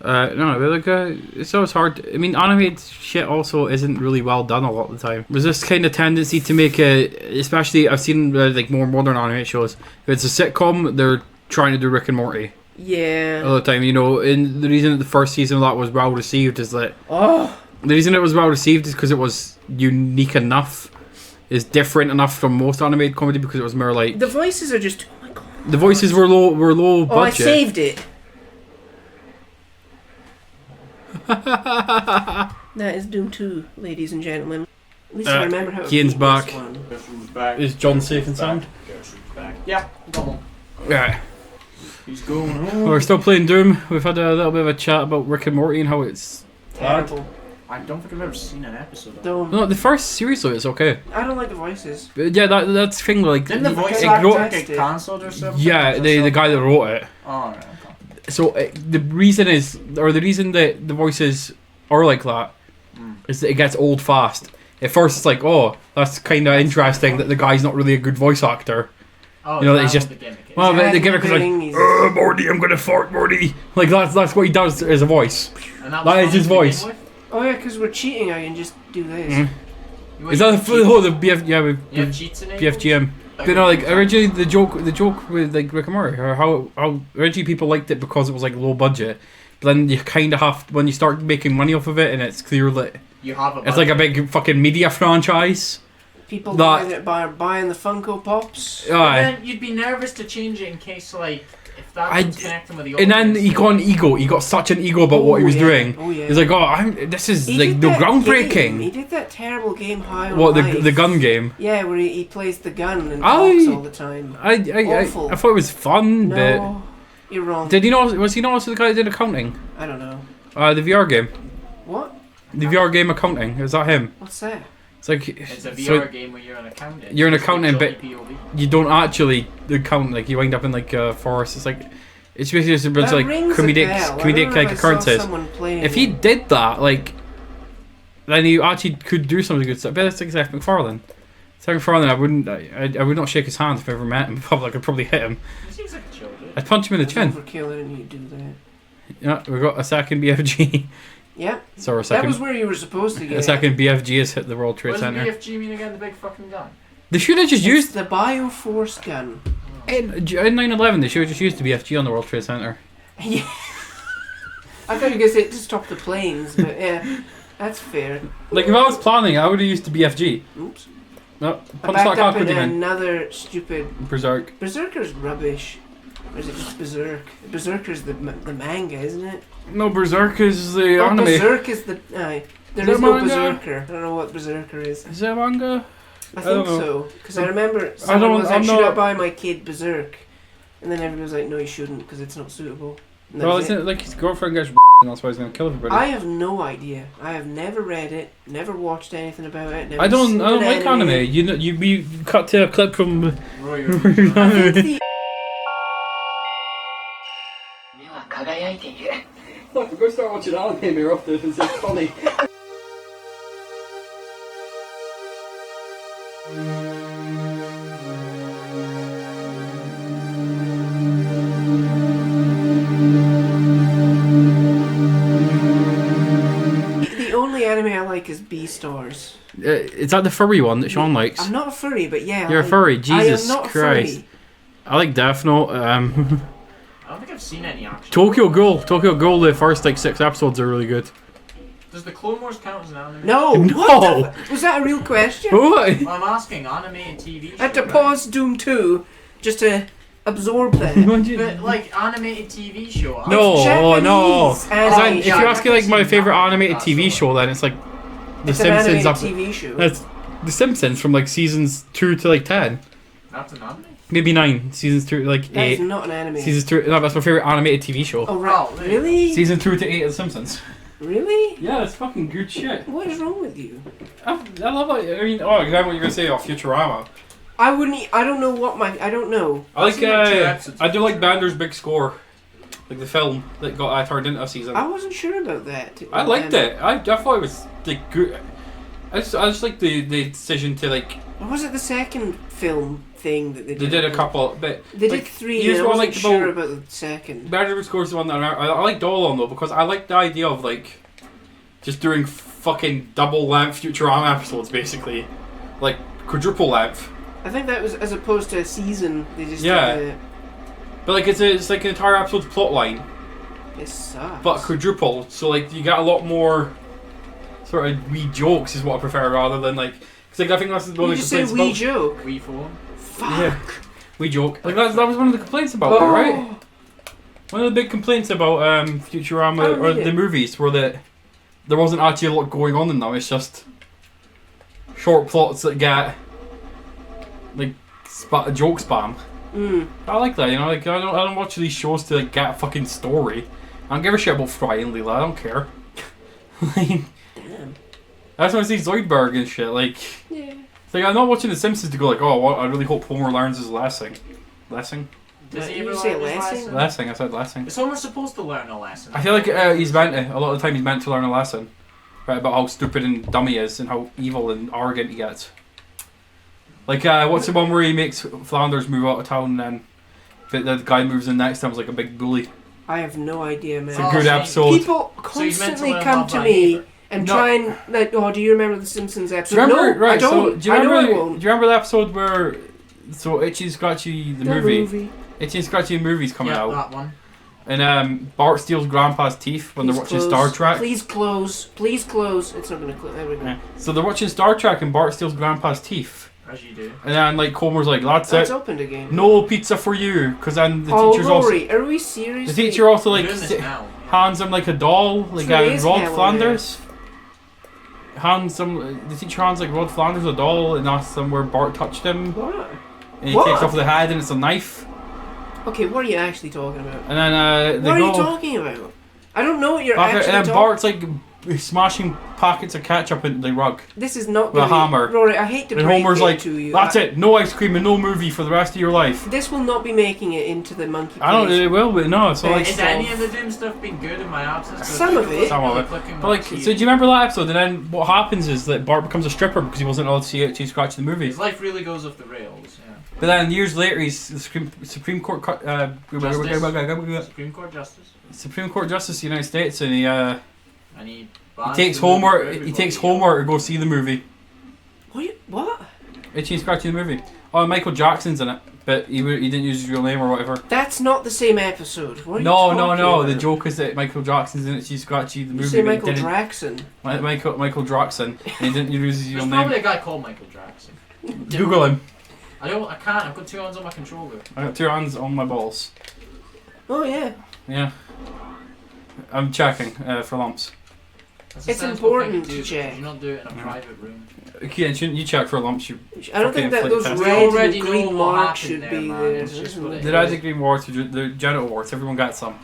No, but like, it's always hard. I mean, animated shit also isn't really well done a lot of the time. There's this kind of tendency to make it, especially I've seen like more modern animated shows. If it's a sitcom, they're trying to do Rick and Morty. Yeah. All the time, you know. And the reason that the first season of that was well received is that the reason it was well received is because it was unique enough, is different enough from most animated comedy because it was more like the voices are just. Oh my god. The voices were low budget. Oh, I saved it. That is Doom 2, ladies and gentlemen. At least I remember how it Ian's back. back. Is John safe and sound? Back. Yeah, double. Yeah. He's going home. We're still playing Doom. We've had a little bit of a chat about Rick and Morty and how it's terrible. I don't think I've ever seen an episode of it. Don't. No, the first series though, it's okay. I don't like the voices. But yeah, that's the thing. Like, Didn't the voice actor get cancelled or something? Yeah, the guy that wrote it. Oh, right, okay. So the reason that the voices are like that is that it gets old fast. At first, it's like, oh, that's kind of interesting that the guy's not really a good voice actor. Oh, you know, that he's just the gimmick. Well, the gimmick is like, Morty, I'm gonna fart, Morty. Like that's what he does as a voice. And that is his voice. Oh yeah, because we're cheating. I can just do this. Is that the BF? Yeah, with cheats in it. BFGM. But no, like originally the joke with like Rick and Morty, or how originally people liked it because it was like low budget. But then you kind of have when you start making money off of it, and it's clear that you have it's like a big fucking media franchise. People buying the Funko Pops. And then you'd be nervous to change it in case like if that's connecting with the and then he got an ego. He got such an ego about what he was doing. Oh, yeah. He's like, this is like the groundbreaking. Game. He did that terrible game High on What Life. the gun game? Yeah, where he plays the gun and talks all the time. I thought it was fun. No, you're wrong. Did he know? Was he not also the guy that did accounting? I don't know. The VR game. What? The VR game accounting. Is that him? What's that? It's a VR game where you're an accountant. You're an accountant, but you don't actually account. Like you wind up in like a forest. It's like it's basically just a bunch of like comedic like occurrences. If he did that, like, then he actually could do something good stuff. But that's like Seth MacFarlane. Seth MacFarlane, I would not shake his hand if I ever met him in public. I'd probably hit him. He seems like a chill dude. I'd punch him in the chin. Overkill, and you do that. Yeah, we got a second BFG. Yeah. So a second. That was where you were supposed to get. A second BFG has hit the World Trade Center. What does BFG mean again? The big fucking gun. They should have just used the Bioforce gun. In 9/11, they should have just used the BFG on the World Trade Center. Yeah. I thought you were gonna say to stop the planes, but yeah, that's fair. Like if I was planning, I would have used the BFG. Oops. No, I backed up in another stupid. Berserk. Berserker's rubbish. Or is it just Berserk? Berserker's the manga, isn't it? No, Berserk is the anime. Berserk is the. There is no Berserker. I don't know what Berserker is. Is that manga? I think so. Because I remember someone was like, should I buy my kid Berserk? And then everyone was like, no, you shouldn't because it's not suitable. Well, isn't it like his girlfriend gets and that's why he's going to kill everybody? I have no idea. I have never read it, never watched anything about it. Never I don't like anime. You cut to a clip from. Look, we're going to start watching anime more often. It's funny. The only anime I like is Beastars. Is that the furry one that Sean likes? I'm not a furry, but yeah. You're a furry. Jesus I am not Christ. Furry. I like Death Note. I don't think I've seen any action. Tokyo Ghoul. The first like 6 episodes are really good. Does the Clone Wars count as an anime? No. Was that a real question? What? Well, I'm asking animated TV show. I had to pause Doom 2 just to absorb that. But like animated TV show. No. If you're you're asking like my favorite animated TV show, then it's like The Simpsons. It's an animated TV show. That's The Simpsons from like seasons 2 to like 10. That's an anime. Maybe 9. Seasons 2 to like 8. That's not an anime. Seasons 2. No, that's my favorite animated TV show. Oh right. Really? Season 2 to 8 of The Simpsons. Really? Yeah, it's fucking good shit. What is wrong with you? I love it. I mean, exactly what you're gonna say off Futurama. I wouldn't. I don't know what my. I don't know. I like. I do like Bander's Big Score, like the film that got turned into a season. I wasn't sure about that. I liked it. I thought it was like good. I just like the decision to like. Or was it the second film thing that they did? They did a couple, but they like, did 3. Here's And I what wasn't I sure about the second. Murder Scores the one that I liked all of them though because I like the idea of like just doing fucking double length Futurama episodes basically, like quadruple length. I think that was as opposed to a season. They just did but like it's like an entire episode's plot line. It sucks. But quadruple, so like you get a lot more sort of wee jokes is what I prefer rather than like because like I think that's one of the complaints. You just say wee joke. Wee form. Fuck. Yeah, wee joke. Like that was one of the complaints about it, right? One of the big complaints about Futurama or the movies were that there wasn't actually a lot going on in them. It's just short plots that get like joke spam. I like that, you know. Like I don't watch these shows to like get a fucking story. I don't give a shit about Fry and Leela. I don't care. Like, damn. I just want to see Zoidberg and shit. Like, yeah. It's like I'm not watching The Simpsons to go like, oh, I really hope Homer learns his lesson. Lesson? Does he You ever say learn his lesson? Lesson. I said lesson. Is Homer supposed to learn a lesson? I feel like he's meant to. A lot of the time he's meant to learn a lesson, right? About how stupid and dumb he is and how evil and arrogant he gets. Like, what's the one where he makes Flanders move out of town and then the guy moves in next time is like a big bully? I have no idea, man. It's a good episode. People constantly come to me and try and like, oh, do you remember the Simpsons episode? Remember, no, right, I don't. So, do you remember, I know I won't. Do you remember the episode where Itchy and Scratchy the movie? Itchy and Scratchy the movie's coming out. That one. And Bart steals Grandpa's teeth when they're watching Star Trek. Please close. Please close. It's not going to close. There we go. Yeah. So they're watching Star Trek and Bart steals Grandpa's teeth. As you do. And then like Homer's like, that's It's it. opened again. No pizza for you. Because then the teacher's Rory, also... are we serious? The teacher also like hands him like a doll. Like Rod Flanders. Hands him... The teacher hands like Rod Flanders a doll and asks him where Bart touched him. What? And he takes off the head and it's a knife. Okay, what are you actually talking about? And then what are you talking about? I don't know what you're actually talking about. And then Bart's like smashing packets of ketchup into the rug. This is not with a hammer. Rory, I hate to break Homer's it like, to you. that's it, no ice cream and no movie for the rest of your life. This will not be making it into the monkey. I don't. It will, but no. So like, has any of the Doom stuff been good in my absence? Some of it. Some of it. But like, so do you remember that episode? And then what happens is that Bart becomes a stripper because he wasn't allowed to see Itchy Scratch in the movie. His life really goes off the rails. Yeah. But then years later, he's the Supreme Court Supreme Court Justice. Supreme Court Justice of the United States, and he takes Homer. He takes Homer to go see the movie. What? Itchy and Scratchy the movie. Oh, Michael Jackson's in it, but he didn't use his real name or whatever. That's not the same episode. What are you no. talking about? The joke is that Michael Jackson's in Itchy Scratchy the movie. You say Michael Jackson. Michael Jackson. And he didn't use his real name. There's probably a guy called Michael Jackson. Google him. I can't. I've got 2 hands on my controller. I got 2 hands on my balls. Oh yeah. Yeah. I'm checking for lumps. It's important to check. You not do it in a private room. Okay, shouldn't you check for lumps? I don't think that those red and green marks should be there. The red and green warts, the genital warts, everyone gets some.